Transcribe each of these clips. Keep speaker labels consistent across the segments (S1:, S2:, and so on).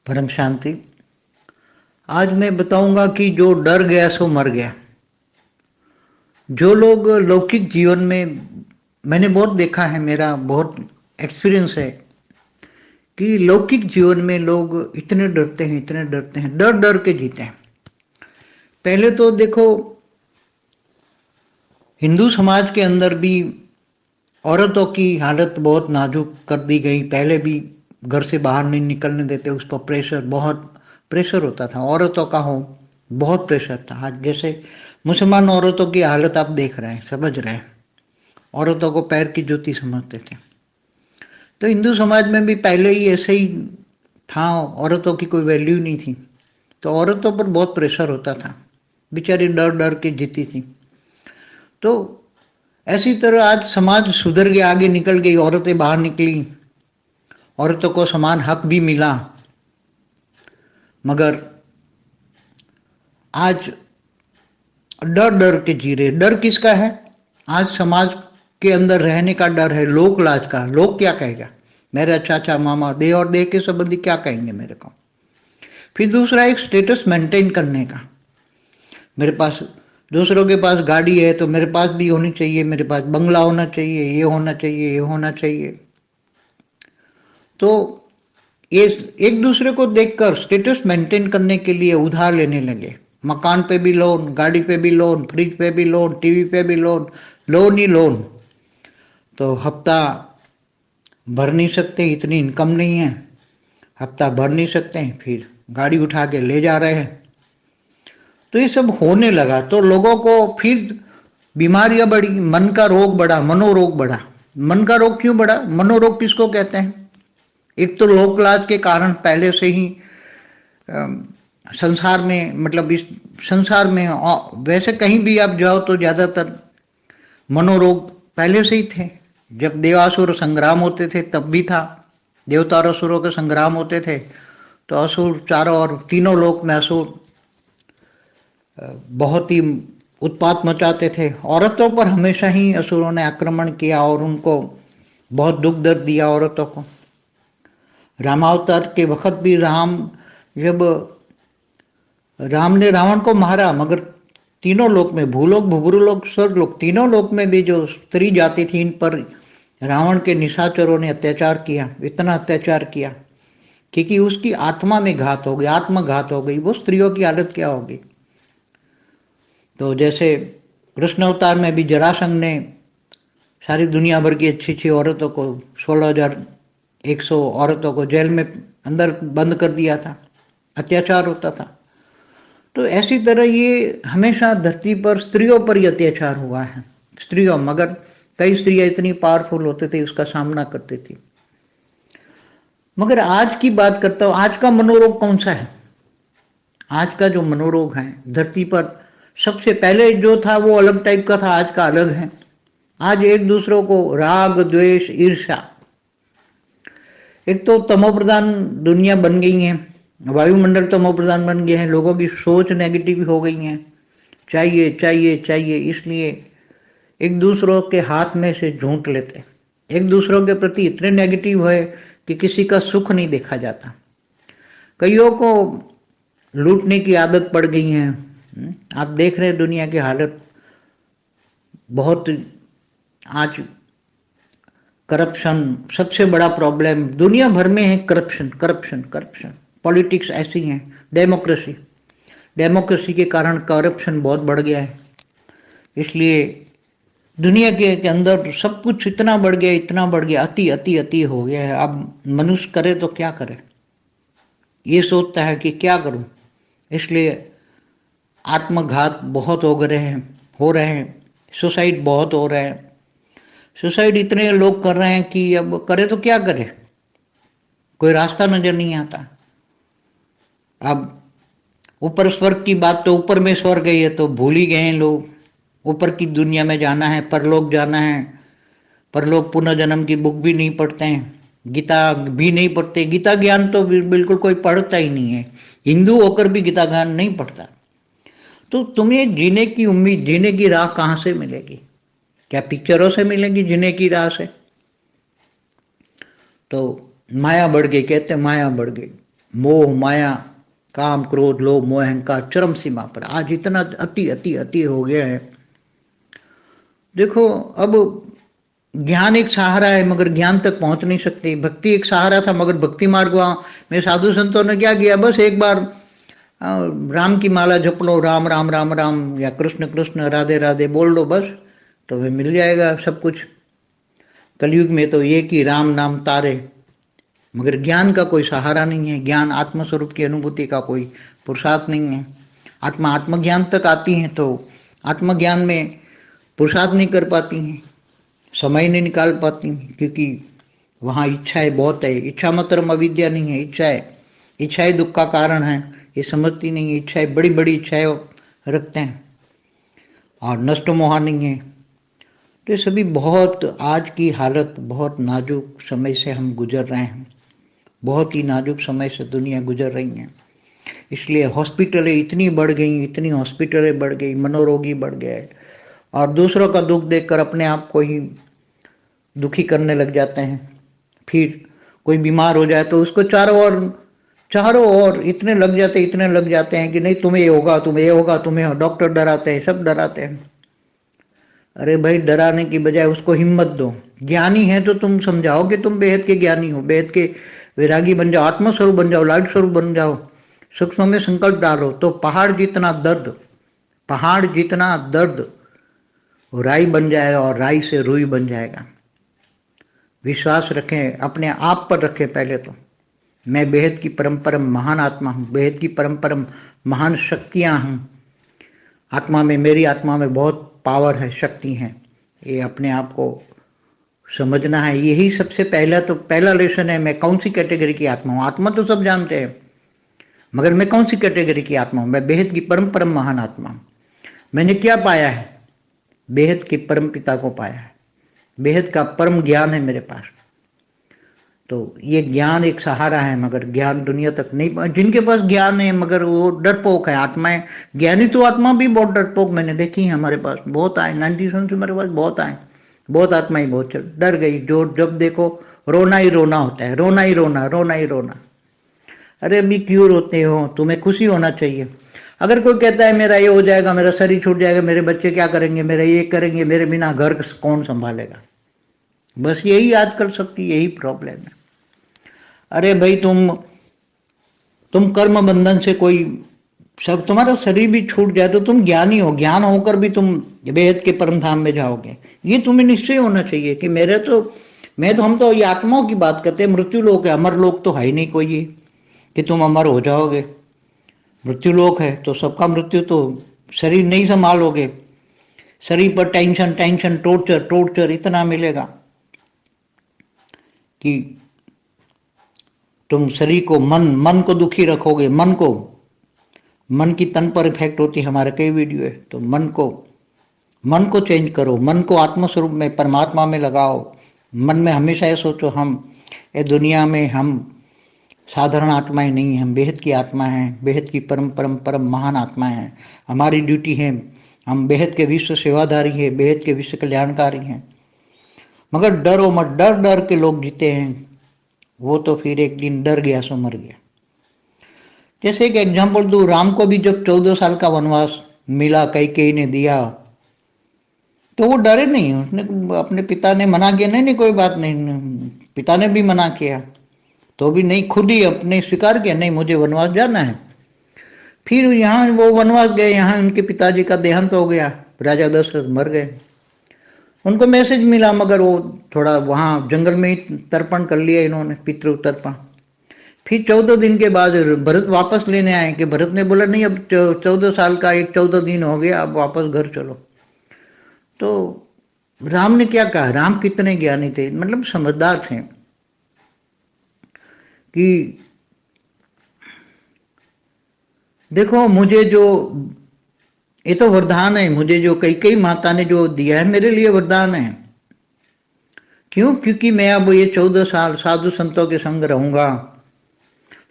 S1: परम शांति। आज मैं बताऊंगा कि जो डर गया सो मर गया। जो लोग लौकिक जीवन में, मैंने बहुत देखा है, मेरा बहुत एक्सपीरियंस है कि लौकिक जीवन में लोग इतने डरते हैं, इतने डरते हैं, डर डर के जीते हैं। पहले तो देखो, हिंदू समाज के अंदर भी औरतों की हालत बहुत नाजुक कर दी गई। पहले भी घर से बाहर नहीं निकलने देते, उस पर प्रेशर, बहुत प्रेशर होता था, औरतों का हो बहुत प्रेशर था। आज जैसे मुसलमान औरतों की हालत आप देख रहे हैं, समझ रहे हैं, औरतों को पैर की जूती समझते थे। तो हिंदू समाज में भी पहले ही ऐसे ही था, औरतों की कोई वैल्यू नहीं थी, तो औरतों पर बहुत प्रेशर होता था, बेचारी डर डर के जीती थी। तो ऐसी तरह आज समाज सुधर गया, आगे निकल गई, औरतें बाहर निकली, औरतों को समान हक भी मिला। मगर आज डर डर के जी रहे। डर किसका है? आज समाज के अंदर रहने का डर है, लोक लाज का। लोग क्या कहेगा, मेरा चाचा मामा दे और दे के संबंधी क्या कहेंगे मेरे को। फिर दूसरा, एक स्टेटस मेंटेन करने का। मेरे पास, दूसरों के पास गाड़ी है तो मेरे पास भी होनी चाहिए, मेरे पास बंगला होना चाहिए, ये होना चाहिए, ये होना चाहिए। तो ये एक दूसरे को देखकर स्टेटस मेंटेन करने के लिए उधार लेने लगे। मकान पे भी लोन, गाड़ी पे भी लोन, फ्रिज पे भी लोन, टीवी पे भी लोन, लोन ही लोन। तो हफ्ता भर नहीं सकते, इतनी इनकम नहीं है, हफ्ता भर नहीं सकते हैं, फिर गाड़ी उठा के ले जा रहे हैं। तो ये सब होने लगा तो लोगों को फिर बीमारियां बढ़ी, मन का रोग बढ़ा, मनोरोग बढ़ा। मन का रोग क्यों बढ़ा? मनोरोग किसको कहते हैं? एक तो लोक लाज के कारण पहले से ही संसार में, मतलब इस संसार में, वैसे कहीं भी आप जाओ तो ज्यादातर मनोरोग पहले से ही थे। जब देवासुर संग्राम होते थे तब भी था, देवता और असुरों के संग्राम होते थे तो असुर चारों और तीनों लोक में असुर बहुत ही उत्पात मचाते थे। औरतों पर हमेशा ही असुरों ने आक्रमण किया और उनको बहुत दुख दर्द दिया औरतों को। रामावतार के वक्त भी जब राम ने रावण को मारा, मगर तीनों लोक में, भूलोक, भूभुलोक, स्वर्गलोक, तीनों लोक में भी जो स्त्री जाति थी, इन पर रावण के निशाचरों ने अत्याचार किया, इतना अत्याचार किया क्योंकि उसकी आत्मा में घात हो गई, आत्मघात हो गई। वो स्त्रियों की हालत क्या होगी? तो जैसे कृष्ण अवतार में भी जरासंध ने सारी दुनिया भर की अच्छी अच्छी औरतों को, 16,100 औरतों को जेल में अंदर बंद कर दिया था, अत्याचार होता था। तो ऐसी तरह ये हमेशा धरती पर स्त्रियों पर ही अत्याचार हुआ है, स्त्रियों। मगर कई स्त्रियां इतनी पावरफुल होते थे, उसका सामना करती थी। मगर आज की बात करता हूं, आज का मनोरोग कौन सा है? आज का जो मनोरोग है धरती पर, सबसे पहले जो था वो अलग टाइप का था, आज का अलग है। आज एक दूसरों को राग, द्वेष, ईर्ष्या, एक तो तमोप्रधान दुनिया बन गई है, वायुमंडल तमोप्रधान बन गया है, लोगों की सोच नेगेटिव हो गई है, चाहिए चाहिए चाहिए, इसलिए एक दूसरों के हाथ में से झूठ लेते, एक दूसरों के प्रति इतने नेगेटिव है कि किसी का सुख नहीं देखा जाता। कईयों को लूटने की आदत पड़ गई है। आप देख रहे हैं दुनिया की हालत बहुत, आज करप्शन सबसे बड़ा प्रॉब्लम दुनिया भर में है। करप्शन करप्शन करप्शन, पॉलिटिक्स ऐसी है। डेमोक्रेसी, डेमोक्रेसी के कारण करप्शन बहुत बढ़ गया है। इसलिए दुनिया के अंदर सब कुछ इतना बढ़ गया, इतना बढ़ गया, अति अति अति हो गया है। अब मनुष्य करे तो क्या करे, ये सोचता है कि क्या करूं। इसलिए आत्मघात बहुत हो रहे हैं, सुसाइड बहुत हो रहे हैं। सुसाइड इतने लोग कर रहे हैं कि अब करे तो क्या करे, कोई रास्ता नजर नहीं आता। अब ऊपर स्वर्ग की बात, तो ऊपर में स्वर्ग है, ये तो भूल ही गए हैं लोग। ऊपर की दुनिया में जाना है, परलोक जाना है, परलोक पुनर्जन्म की बुक भी नहीं पढ़ते हैं, गीता भी नहीं पढ़ते। गीता ज्ञान तो बिल्कुल कोई पढ़ता ही नहीं है, हिंदू होकर भी गीता ज्ञान नहीं पढ़ता। तो तुम्हें जीने की उम्मीद, जीने की राह कहाँ से मिलेगी? क्या पिक्चरों से मिलेगी जीने की राह से? तो माया बढ़ गई, कहते माया बढ़ गई। मोह माया काम क्रोध लोभ मोह अहंकार चरम सीमा पर आज इतना अति अति अति हो गया है। देखो अब ज्ञान एक सहारा है मगर ज्ञान तक पहुंच नहीं सकती, भक्ति एक सहारा था मगर भक्ति मार्ग में साधु संतों ने क्या किया, बस एक बार राम की माला जप लो, राम राम राम राम या कृष्ण कृष्ण राधे राधे बोल लो, बस तो वे मिल जाएगा सब कुछ। कलयुग में तो एक ही राम नाम तारे, मगर ज्ञान का कोई सहारा नहीं है, ज्ञान आत्मस्वरूप की अनुभूति का कोई पुरुषार्थ नहीं है। आत्मा आत्मज्ञान तक आती है तो आत्मज्ञान में पुरुषार्थ नहीं कर पाती हैं, समय नहीं निकाल पाती हैं, क्योंकि वहाँ इच्छाएं बहुत है। इच्छा मतलब अविद्या नहीं है, इच्छाएं दुख का कारण है, ये समझती नहीं है। इच्छाएं बड़ी बड़ी इच्छाएं रखते हैं और नष्ट मोह नहीं है। तो ये सभी बहुत, आज की हालत बहुत नाजुक समय से हम गुजर रहे हैं, बहुत ही नाजुक समय से दुनिया गुजर रही है। इसलिए हॉस्पिटलें इतनी बढ़ गई, इतनी हॉस्पिटलें बढ़ गई, मनोरोगी बढ़ गए और दूसरों का दुख देखकर अपने आप को ही दुखी करने लग जाते हैं। फिर कोई बीमार हो जाए तो उसको चारों ओर इतने लग जाते हैं कि नहीं तुम्हें ये होगा, तुम्हें ये होगा, तुम्हें डॉक्टर डराते हैं, सब डराते हैं। अरे भाई, डराने की बजाय उसको हिम्मत दो। ज्ञानी है तो तुम समझाओ कि तुम बेहद के ज्ञानी हो, बेहद के वैरागी बन जाओ, आत्मस्वरूप बन जाओ, लाइट स्वरूप बन जाओ, सूक्ष्म में संकल्प डालो तो पहाड़ जितना दर्द राई बन जाएगा और राई से रुई बन जाएगा। विश्वास रखें, अपने आप पर रखें। पहले तो मैं बेहद की परम महान आत्मा हूँ, बेहद की परम महान शक्तियाँ हूँ, आत्मा में, मेरी आत्मा में बहुत पावर है, शक्ति है। ये अपने आप को समझना है। यही सबसे पहला लेसन है। मैं कौन सी कैटेगरी की आत्मा हूँ? आत्मा तो सब जानते हैं, मगर मैं कौन सी कैटेगरी की आत्मा हूँ? मैं बेहद की परम महान आत्मा हूँ। मैंने क्या पाया है? बेहद के परम पिता को पाया है, बेहद का परम ज्ञान है मेरे पास। तो ये ज्ञान एक सहारा है, मगर ज्ञान दुनिया तक नहीं। जिनके पास ज्ञान है मगर वो डरपोक है, आत्माएं ज्ञानी तो आत्मा भी बहुत डरपोक मैंने देखी है, हमारे पास बहुत आए, 97 से मेरे पास बहुत आए, बहुत आत्माएं बहुत डर गई। जो जब देखो रोना ही रोना होता है, रोना ही रोना। अरे अभी क्यों रोते हो? तुम्हें खुशी होना चाहिए। अगर कोई कहता है मेरा ये हो जाएगा, मेरा शरीर छूट जाएगा, मेरे बच्चे क्या करेंगे, मेरा ये करेंगे, मेरे बिना घर कौन संभालेगा, बस यही आजकल सबकी यही प्रॉब्लम है। अरे भाई, तुम कर्म बंधन से कोई, सब तुम्हारा शरीर भी छूट जाए तो तुम ज्ञानी हो, ज्ञान होकर भी तुम बेहद के परम धाम में जाओगे। ये तुम्हें निश्चय होना चाहिए कि हम तो ये आत्माओं की बात करते हैं। मृत्यु लोक है, अमर लोक तो है ही नहीं कोई ये कि तुम अमर हो जाओगे। मृत्यु लोक है तो सबका मृत्यु, तो शरीर नहीं संभालोगे, शरीर पर टेंशन टॉर्चर इतना मिलेगा कि तुम शरीर को, मन को दुखी रखोगे। मन की तन पर इफेक्ट होती है, हमारे कई वीडियो है। तो मन को चेंज करो, मन को आत्मस्वरूप में, परमात्मा में लगाओ। मन में हमेशा ये सोचो, हम ये दुनिया में हम साधारण आत्माएं नहीं, हम बेहद की आत्मा हैं, बेहद की परम महान आत्माएं हैं। हमारी ड्यूटी है, हम बेहद के विश्व सेवाधारी है, बेहद के विश्व कल्याणकारी हैं। मगर डरो मत, डर के लोग जीते हैं, वो तो फिर एक दिन डर गया सो मर गया। जैसे एक एग्जाम्पल दूं, राम को भी जब 14 साल का वनवास मिला, कैकेयी ने दिया, तो वो डरे नहीं। उसने, अपने पिता ने मना किया, नहीं कोई बात नहीं, पिता ने भी मना किया तो भी नहीं, खुद ही अपने स्वीकार किया, नहीं मुझे वनवास जाना है। फिर यहाँ वो वनवास गए, यहाँ उनके पिताजी का देहांत हो गया, राजा दशरथ मर गए। उनको मैसेज मिला, मगर वो थोड़ा वहाँ जंगल में ही तर्पण कर लिया इन्होंने, पितृ तर्पण। फिर 14 दिन के बाद भरत वापस लेने आए कि भरत ने बोला नहीं, अब 14 साल का 14 दिन हो गया, अब वापस घर चलो। तो राम ने क्या कहा? राम कितने ज्ञानी थे, मतलब समझदार थे कि देखो, मुझे जो ये तो वरदान है, मुझे जो कई माता ने जो दिया है मेरे लिए वरदान है। क्यों? क्योंकि मैं अब ये 14 साल साधु संतों के संग रहूंगा,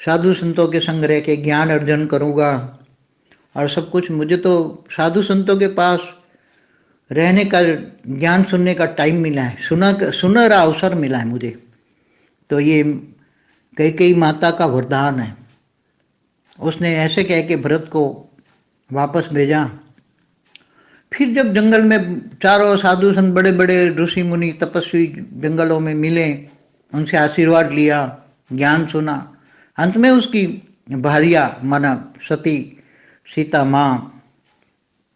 S1: साधु संतों के संग रह के ज्ञान अर्जन करूंगा, और सब कुछ मुझे तो साधु संतों के पास रहने का, ज्ञान सुनने का टाइम मिला है, सुनहरा अवसर मिला है मुझे। तो ये कई माता का वरदान है। उसने ऐसे कह के भरत को वापस भेजा। फिर जब जंगल में चारों साधु संत, बड़े बड़े ऋषि मुनि तपस्वी जंगलों में मिले, उनसे आशीर्वाद लिया, ज्ञान सुना, अंत में उसकी भारिया माना सती सीता माँ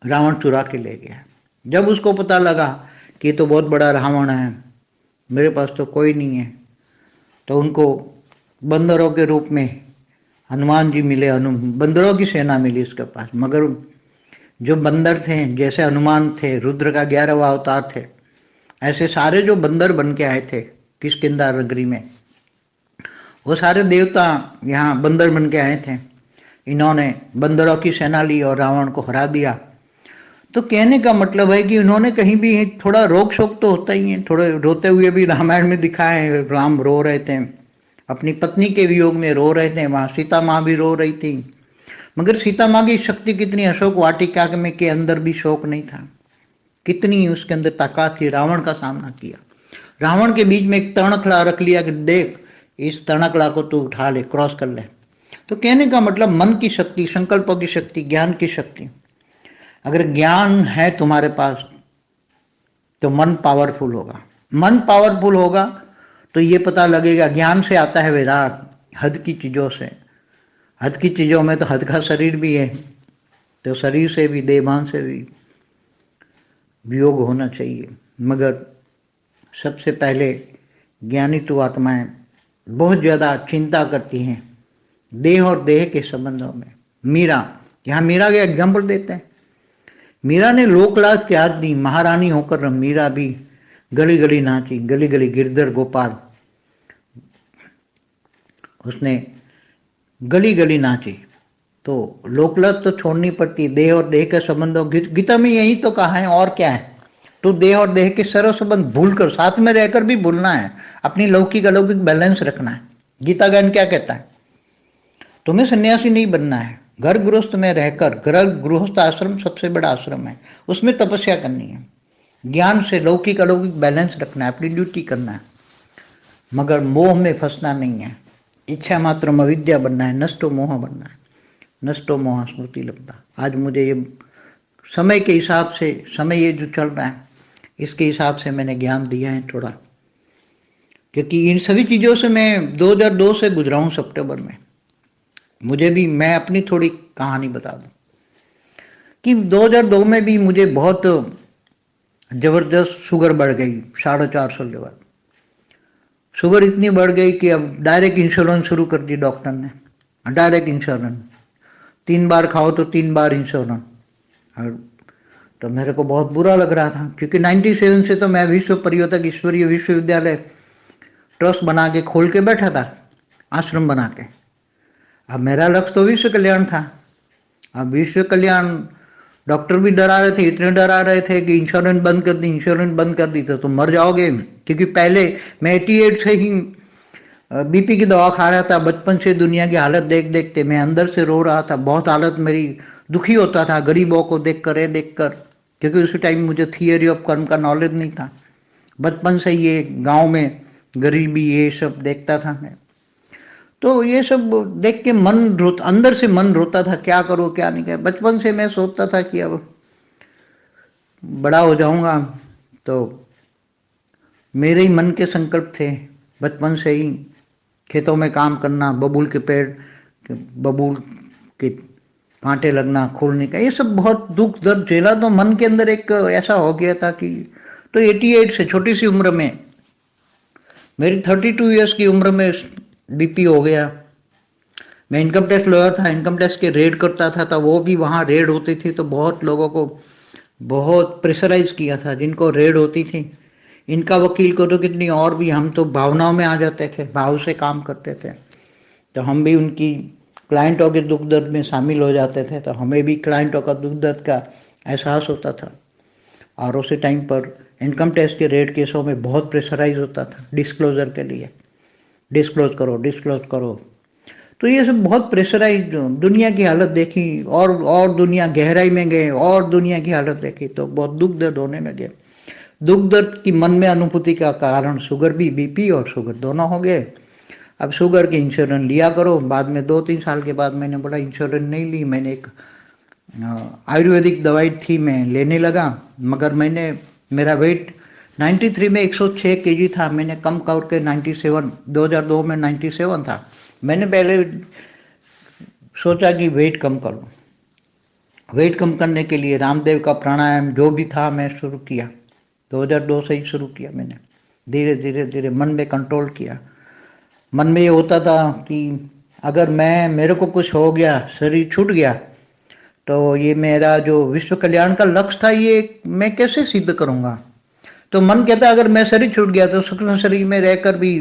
S1: रावण चुरा के ले गया। जब उसको पता लगा कि ये तो बहुत बड़ा रावण है, मेरे पास तो कोई नहीं है, तो उनको बंदरों के रूप में हनुमान जी मिले। बंदरों की सेना मिली उसके पास, मगर जो बंदर थे, जैसे हनुमान थे, रुद्र का 11वां अवतार थे, ऐसे सारे जो बंदर बन के आए थे किष्किंधा नगरी में, वो सारे देवता यहाँ बंदर बन के आए थे। इन्होंने बंदरों की सेना ली और रावण को हरा दिया। तो कहने का मतलब है कि उन्होंने कहीं भी थोड़ा रोक शोक तो होता ही है, थोड़े रोते हुए भी रामायण में दिखाए हैं। राम रो रहे थे, अपनी पत्नी के वियोग में रो रहे थे, वहाँ सीता माँ भी रो रही थी, मगर सीता माँ की शक्ति कितनी, अशोक वाटिका में के अंदर भी शोक नहीं था, कितनी उसके अंदर ताकत थी, रावण का सामना किया। रावण के बीच में एक तणखला रख लिया कि देख इस तणखला को तू उठा ले, क्रॉस कर ले। तो कहने का मतलब मन की शक्ति, संकल्पों की शक्ति, ज्ञान की शक्ति, अगर ज्ञान है तुम्हारे पास तो मन पावरफुल होगा। मन पावरफुल होगा तो ये पता लगेगा, ज्ञान से आता है वैराग, हद की चीजों से। हद की चीजों में तो हद का शरीर भी है, तो शरीर से भी, देवान से भी वियोग होना चाहिए। मगर सबसे पहले ज्ञानी तो आत्माएं बहुत ज़्यादा चिंता करती हैं देह और देह के संबंधों में। मीरा, यहाँ मीरा के एग्जाम्पल देते हैं। मीरा ने लोकलाज त्याग दी, महारानी होकर मीरा भी गली गली नाची, गली गली गिरधर गोपाल, उसने गली गली नाची। तो लोकलाज तो छोड़नी पड़ती, देह और देह के संबंधों, गीता में यही तो कहा है, और क्या है। तो देह और देह के सर्व संबंध भूलकर, साथ में रहकर भी भूलना है, अपनी लौकिक अलौकिक बैलेंस रखना है। गीता ज्ञान क्या कहता है, तुम्हें सन्यासी नहीं बनना है, घर गृहस्थ में रहकर, घर गृहस्थ आश्रम सबसे बड़ा आश्रम है, उसमें तपस्या करनी है, ज्ञान से लौकिक अलौकिक बैलेंस रखना है, अपनी ड्यूटी करना है, मगर मोह में फंसना नहीं है। इच्छा मात्र अविद्या बनना है, नष्टो मोह बनना है, नष्टो मोह स्मृति लब्धा। आज मुझे ये समय के हिसाब से, समय ये जो चल रहा है इसके हिसाब से मैंने ज्ञान दिया है थोड़ा, क्योंकि इन सभी चीज़ों से मैं 2002 से गुजरा हूँ सितंबर में। मुझे भी, मैं अपनी थोड़ी कहानी बता दूं कि 2002 में भी मुझे बहुत जबरदस्त शुगर बढ़ गई, 450 लेवल शुगर इतनी बढ़ गई कि अब डायरेक्ट इंश्योरेंस शुरू कर दी डॉक्टर ने। डायरेक्ट इंश्योरेंस, 3 बार खाओ तो 3 बार इंश्योरेंस। और तो मेरे को बहुत बुरा लग रहा था, क्योंकि 97 से तो मैं विश्व परियोतक ईश्वरीय विश्वविद्यालय ट्रस्ट बना के खोल के बैठा था, आश्रम बना के। अब मेरा लक्ष्य तो विश्व कल्याण था। अब विश्व कल्याण, डॉक्टर भी डरा रहे थे, इतने डरा रहे थे कि इंश्योरेंस बंद कर दी, इंश्योरेंस बंद कर दी तो तुम मर जाओगे। क्योंकि पहले मैं 88 से ही बीपी की दवा खा रहा था, बचपन से दुनिया की हालत देख देख के मैं अंदर से रो रहा था, बहुत हालत मेरी दुखी होता था गरीबों को देखकर, ये देखकर, क्योंकि उसी टाइम मुझे थियरी ऑफ कर्म का नॉलेज नहीं था। बचपन से ये गांव में गरीबी ये सब देखता था मैं, तो ये सब देख के मन रोता, अंदर से मन रोता था, क्या करो क्या नहीं करो। बचपन से मैं सोचता था कि अब बड़ा हो जाऊंगा तो, मेरे ही मन के संकल्प थे बचपन से ही, खेतों में काम करना, बबूल के पेड़, बबूल के कांटे लगना, खोलने का, ये सब बहुत दुख दर्द झेला। तो मन के अंदर एक ऐसा हो गया था कि, तो 88 से, छोटी सी उम्र में, मेरी 32 ईयर्स की उम्र में बीपी हो गया। मैं इनकम टैक्स लॉयर था, इनकम टैक्स के रेड करता था, तो वो भी वहाँ रेड होती थी तो बहुत लोगों को बहुत प्रेशराइज किया था, जिनको रेड होती थी। इनका वकील को तो कितनी, और भी हम तो भावनाओं में आ जाते थे, भाव से काम करते थे, तो हम भी उनकी क्लाइंटों के दुख दर्द में शामिल हो जाते थे, तो हमें भी क्लाइंटों का दुख दर्द का एहसास होता था। और उसी टाइम पर इनकम टैक्स के रेड केसों में बहुत प्रेशराइज होता था डिस्क्लोजर के लिए, डिस्क्लोज करो डिस्क्लोज करो। तो ये सब बहुत प्रेशराइज, दुनिया की हालत देखी, और दुनिया गहराई में गए और दुनिया की हालत देखी तो बहुत दुख दर्द होने लगे। दुख दर्द की मन में अनुभूति का कारण शुगर भी, बीपी और शुगर दोनों हो गए। अब शुगर की इंश्योरेंस लिया करो। बाद में 2-3 साल के बाद मैंने बोला इंश्योरेंस नहीं ली, मैंने एक आयुर्वेदिक दवाई थी मैं लेने लगा, मगर मेरा वेट 93 में 106 केजी था, मैंने कम करके 97, 2002 में 97 था। मैंने पहले सोचा कि वेट कम करूं। वेट कम करने के लिए रामदेव का प्राणायाम जो भी था मैं शुरू किया, 2002 से ही शुरू किया मैंने। धीरे धीरे धीरे मन में कंट्रोल किया। मन में ये होता था कि अगर मेरे को कुछ हो गया, शरीर छूट गया, तो ये मेरा जो विश्व कल्याण का लक्ष्य था ये मैं कैसे सिद्ध करूंगा। तो मन कहता अगर मैं शरीर छूट गया तो सूक्ष्म शरीर में रहकर भी,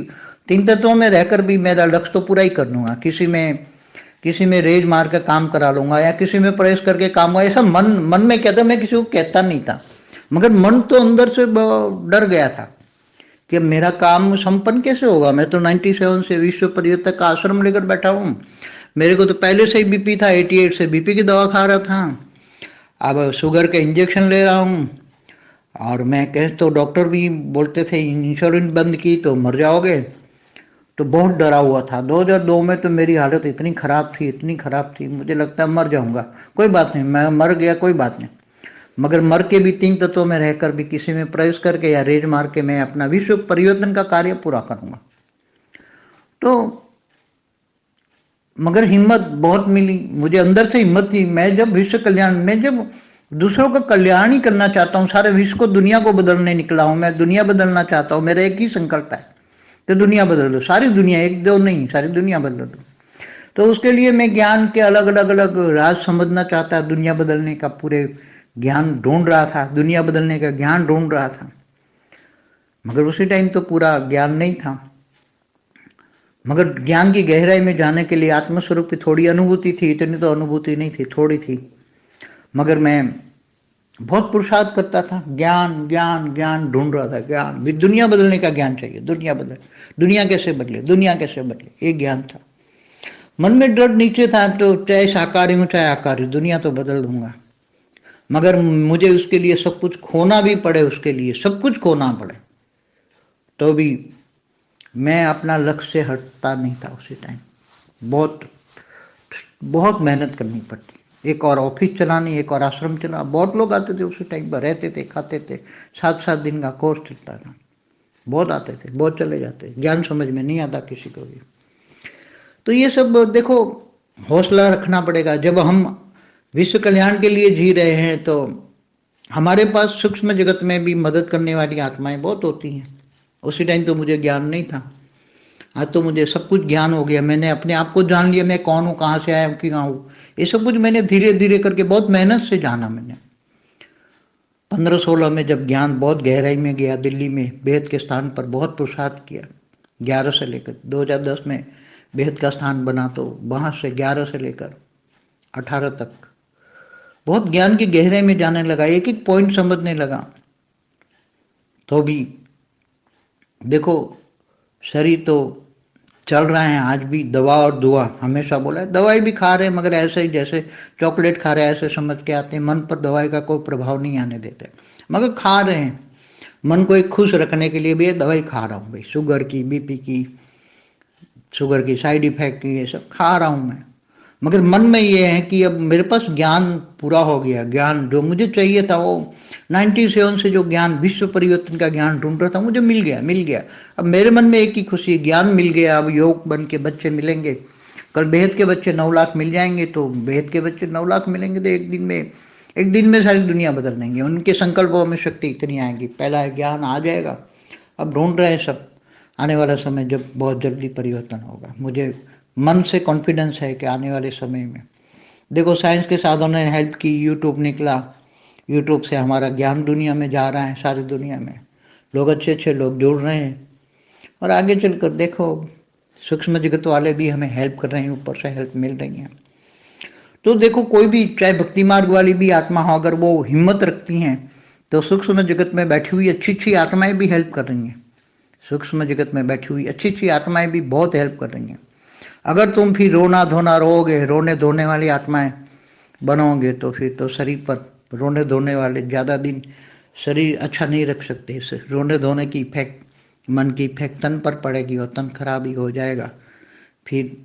S1: 3 तत्वों में रहकर भी मेरा लक्ष्य तो पूरा ही कर लूंगा। किसी में रेज मार कर काम करा लूंगा या किसी में प्रवेश करके काम हुआ, ऐसा मन में कहता। मैं किसी को कहता नहीं था, मगर मन तो अंदर से डर गया था कि मेरा काम संपन्न कैसे होगा। मैं तो 97 से विश्व पर्यटक का आश्रम लेकर बैठा हूँ। मेरे को तो पहले से ही बीपी था, 88 से बीपी की दवा खा रहा था, अब शुगर के इंजेक्शन ले रहा हूँ। और मैं कह तो डॉक्टर भी बोलते थे इंश्योरेंस बंद की तो मर जाओगे, तो बहुत डरा हुआ था। 2002 में तो मेरी हालत इतनी ख़राब थी, मुझे लगता है मर जाऊंगा। कोई बात नहीं, मैं मर गया, कोई बात नहीं, मगर मर के भी 3 तत्वों में रहकर भी किसी में प्रवेश करके या रेज मार के मैं अपना विश्व परिवर्तन का कार्य पूरा करूंगा। तो मगर हिम्मत बहुत मिली मुझे, अंदर से हिम्मत थी। मैं जब दूसरों का कल्याण ही करना चाहता हूँ, सारे विश्व को, दुनिया को बदलने निकला हूँ। मैं दुनिया बदलना चाहता हूँ, मेरा एक ही संकल्प है कि दुनिया बदल दो, सारी दुनिया, एक दो नहीं, सारी दुनिया बदल दो। तो उसके लिए मैं ज्ञान के अलग अलग राज समझना चाहता, दुनिया बदलने का पूरे ज्ञान ढूंढ रहा था, दुनिया बदलने का ज्ञान ढूंढ रहा था। मगर उसी टाइम तो पूरा ज्ञान नहीं था, मगर ज्ञान की गहराई में जाने के लिए आत्मस्वरूप की थोड़ी अनुभूति थी, इतनी तो अनुभूति नहीं थी, थोड़ी थी। मगर मैं बहुत पुरुषार्थ करता था, ज्ञान ज्ञान ज्ञान ढूंढ रहा था। ज्ञान भी, दुनिया बदलने का ज्ञान चाहिए, दुनिया कैसे बदले, ये ज्ञान था। मन में डर नीचे था, तो चाहे साकारी हूँ चाहे आकारी, दुनिया तो बदल दूंगा। मगर मुझे उसके लिए सब कुछ खोना भी पड़े, उसके लिए सब कुछ खोना पड़े, तो भी मैं अपना लक्ष्य से हटता नहीं था। उसी टाइम बहुत बहुत मेहनत करनी पड़ती, एक और ऑफिस चलानी, एक और आश्रम चला। बहुत लोग आते थे उसी टाइम पर, रहते थे, खाते थे, 7-7 दिन का कोर्स चलता था। बहुत आते थे, बहुत चले जाते, ज्ञान समझ में नहीं आता किसी को भी। तो ये सब देखो, हौसला रखना पड़ेगा। जब हम विश्व कल्याण के लिए जी रहे हैं तो हमारे पास सूक्ष्म जगत में भी मदद करने वाली आत्माएं बहुत होती हैं। उसी टाइम तो मुझे ज्ञान नहीं था, आज तो मुझे सब कुछ ज्ञान हो गया। मैंने अपने आप को जान लिया, मैं कौन हूँ, कहाँ से आया हूँ, कहाँ हूँ। ये सब कुछ मैंने धीरे धीरे करके बहुत मेहनत से जाना। मैंने 15-16 में जब ज्ञान बहुत गहराई में गया, दिल्ली में बेहद के स्थान पर बहुत पुरुषार्थ किया। 11 से लेकर 2010 में बेहद का स्थान बना, तो वहाँ से 11 से लेकर 18 तक बहुत ज्ञान की गहराई में जाने लगा, एक एक पॉइंट समझने लगा। तो भी देखो, शरीर तो चल रहा है आज भी, दवा और दुआ हमेशा बोला है। दवाई भी खा रहे हैं, मगर ऐसे ही जैसे चॉकलेट खा रहे हैं ऐसे समझ के आते हैं, मन पर दवाई का कोई प्रभाव नहीं आने देते, मगर खा रहे हैं। मन को एक खुश रखने के लिए भी ये दवाई खा रहा हूँ भाई, शुगर की, बीपी की, शुगर की साइड इफेक्ट की, ये सब खा रहा हूँ मैं। मगर मन में ये है कि अब मेरे पास ज्ञान पूरा हो गया, ज्ञान जो मुझे चाहिए था, वो 97 से जो ज्ञान, विश्व परिवर्तन का ज्ञान ढूंढ रहा था, मुझे मिल गया। अब मेरे मन में एक ही खुशी, ज्ञान मिल गया। अब योग बन के बच्चे मिलेंगे, कल बेहद के बच्चे 9 लाख मिल जाएंगे, तो बेहद के बच्चे 9 लाख मिलेंगे, तो एक दिन में सारी दुनिया बदल देंगे। उनके संकल्पों में शक्ति इतनी आएगी। पहला ज्ञान आ जाएगा, अब ढूंढ रहे हैं सब। आने वाला समय जब बहुत जल्दी परिवर्तन होगा, मुझे मन से कॉन्फिडेंस है कि आने वाले समय में देखो, साइंस के साधनों ने हेल्प की, यूट्यूब निकला, यूट्यूब से हमारा ज्ञान दुनिया में जा रहा है, सारी दुनिया में लोग, अच्छे लोग जुड़ रहे हैं। और आगे चलकर देखो, सूक्ष्म जगत वाले भी हमें हेल्प कर रहे हैं, ऊपर से हेल्प मिल रही है। तो देखो, कोई भी, चाहे भक्ति मार्ग वाली भी आत्मा हो, अगर वो हिम्मत रखती हैं तो सूक्ष्म जगत में बैठी हुई अच्छी आत्माएं भी हेल्प कर रही हैं। सूक्ष्म जगत में बैठी हुई अच्छी आत्माएं भी बहुत हेल्प कर रही हैं। अगर तुम फिर रोना धोना रहोगे, रोने धोने वाली आत्माएं बनोगे, तो फिर तो शरीर पर रोने धोने वाले ज़्यादा दिन शरीर अच्छा नहीं रख सकते। इससे रोने धोने की इफेक्ट, मन की इफेक्ट तन पर पड़ेगी और तन खराब ही हो जाएगा। फिर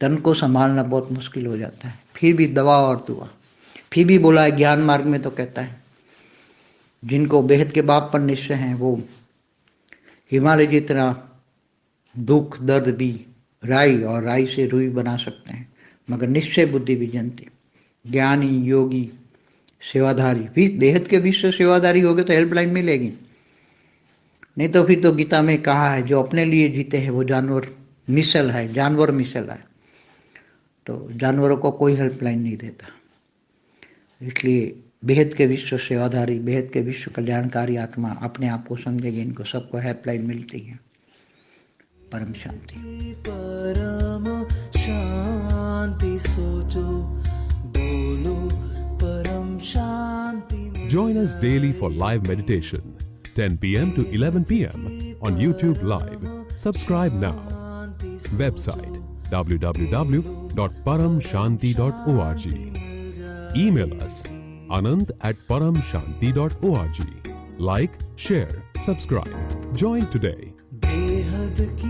S1: तन को संभालना बहुत मुश्किल हो जाता है, फिर भी दवा और दुआ। फिर भी बोला है ज्ञान मार्ग में, तो कहता है जिनको बेहद के बाप पर निश्चय है वो हिमालय जितना दुख दर्द भी राई और राई से रुई बना सकते हैं, मगर निश्चय बुद्धि भी जनती। ज्ञानी योगी सेवाधारी भी बेहद के विश्व सेवाधारी हो गए तो हेल्पलाइन मिलेगी, नहीं तो फिर तो गीता में कहा है जो अपने लिए जीते हैं वो जानवर मिसल है, जानवर मिसल है, तो जानवरों को कोई हेल्पलाइन नहीं देता। इसलिए बेहद के विश्व सेवाधारी, बेहद के विश्व कल्याणकारी आत्मा अपने आप को समझेगी, इनको सबको हेल्पलाइन मिलती है। परम शांति।
S2: परम शांति सोचो बोलो परम शांति।
S3: Join us daily for live meditation, 10 p.m. to 11 p.m. on YouTube Live. Subscribe now. Website www.paramshanti.org. Email us anand@paramshanti.org. Like, share, subscribe. Join today.
S2: बेहद की